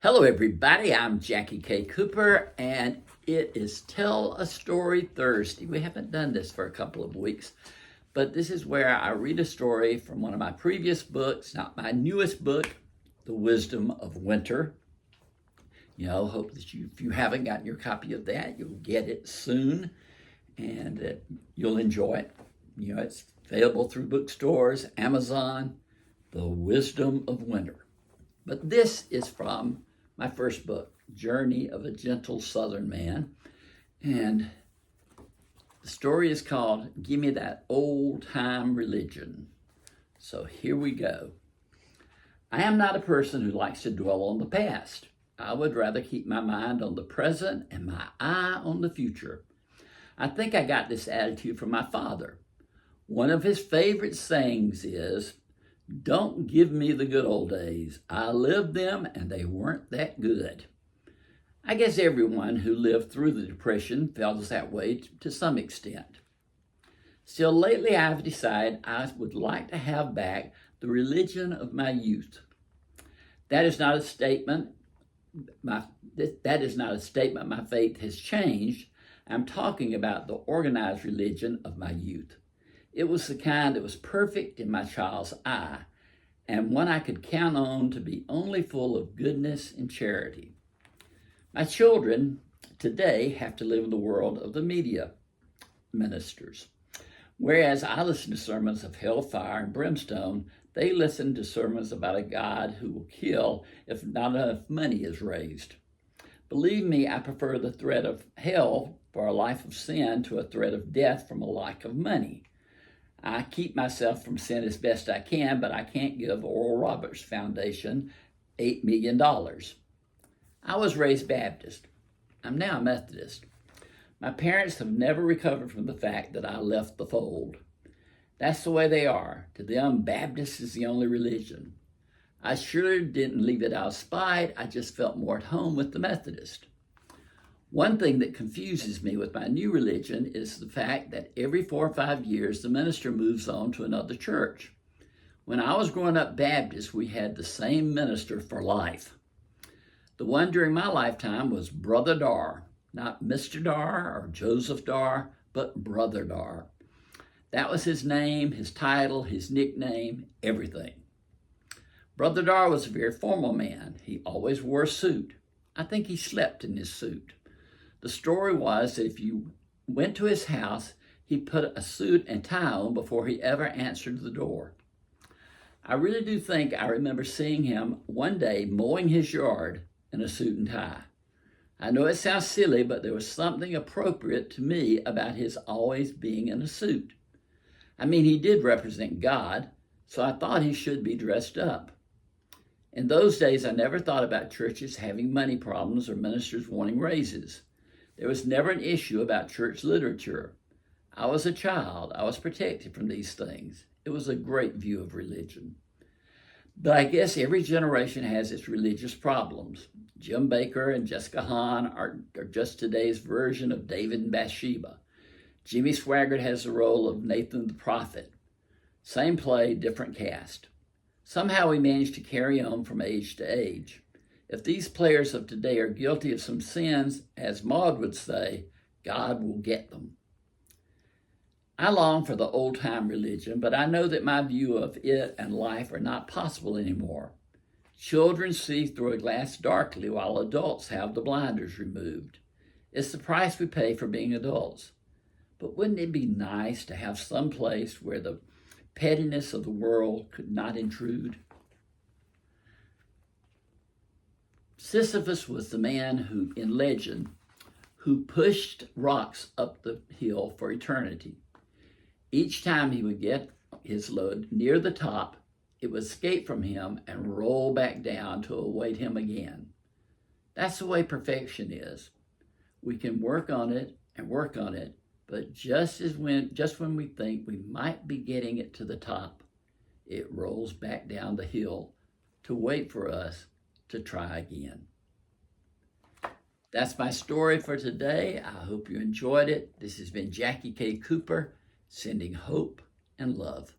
Hello, everybody. I'm Jackie K. Cooper, and it is Tell a Story Thursday. We haven't done this for a couple of weeks, but this is where I read a story from one of my previous books, not my newest book, The Wisdom of Winter. Hope that if you haven't gotten your copy of that, you'll get it soon, and that you'll enjoy it. It's available through bookstores, Amazon, The Wisdom of Winter. But this is from my first book, Journey of a Gentle Southern Man. And the story is called Give Me That Old Time Religion. So here we go. I am not a person who likes to dwell on the past. I would rather keep my mind on the present and my eye on the future. I think I got this attitude from my father. One of his favorite sayings is, "Don't give me the good old days. I lived them and they weren't that good." I guess everyone who lived through the Depression feels that way to some extent. Still, lately I've decided I would like to have back the religion of my youth. That is not a statement. My faith has changed. I'm talking about the organized religion of my youth. It was the kind that was perfect in my child's eye, and one I could count on to be only full of goodness and charity. My children today have to live in the world of the media ministers. Whereas I listen to sermons of hellfire and brimstone, they listen to sermons about a God who will kill if not enough money is raised. Believe me, I prefer the threat of hell for a life of sin to a threat of death from a lack of money. I keep myself from sin as best I can, but I can't give Oral Roberts Foundation $8 million. I was raised Baptist. I'm now a Methodist. My parents have never recovered from the fact that I left the fold. That's the way they are. To them, Baptist is the only religion. I sure didn't leave it out of spite. I just felt more at home with the Methodist. One thing that confuses me with my new religion is the fact that every 4 or 5 years, the minister moves on to another church. When I was growing up Baptist, we had the same minister for life. The one during my lifetime was Brother Dar, not Mr. Dar or Joseph Dar, but Brother Dar. That was his name, his title, his nickname, everything. Brother Dar was a very formal man. He always wore a suit. I think he slept in his suit. The story was that if you went to his house, he put a suit and tie on before he ever answered the door. I really do think I remember seeing him one day mowing his yard in a suit and tie. I know it sounds silly, but there was something appropriate to me about his always being in a suit. I mean, he did represent God, so I thought he should be dressed up. In those days, I never thought about churches having money problems or ministers wanting raises. There was never an issue about church literature. I was a child. I was protected from these things. It was a great view of religion. But I guess every generation has its religious problems. Jim Bakker and Jessica Hahn are just today's version of David and Bathsheba. Jimmy Swaggart has the role of Nathan the prophet. Same play, different cast. Somehow we managed to carry on from age to age. If these players of today are guilty of some sins, as Maud would say, God will get them. I long for the old-time religion, but I know that my view of it and life are not possible anymore. Children see through a glass darkly while adults have the blinders removed. It's the price we pay for being adults. But wouldn't it be nice to have some place where the pettiness of the world could not intrude? Sisyphus was the man who, in legend, who pushed rocks up the hill for eternity. Each time he would get his load near the top, it would escape from him and roll back down to await him again. That's the way perfection is. We can work on it, but just when we think we might be getting it to the top, it rolls back down the hill to wait for us to try again. That's my story for today. I hope you enjoyed it. This has been Jackie K. Cooper, sending hope and love.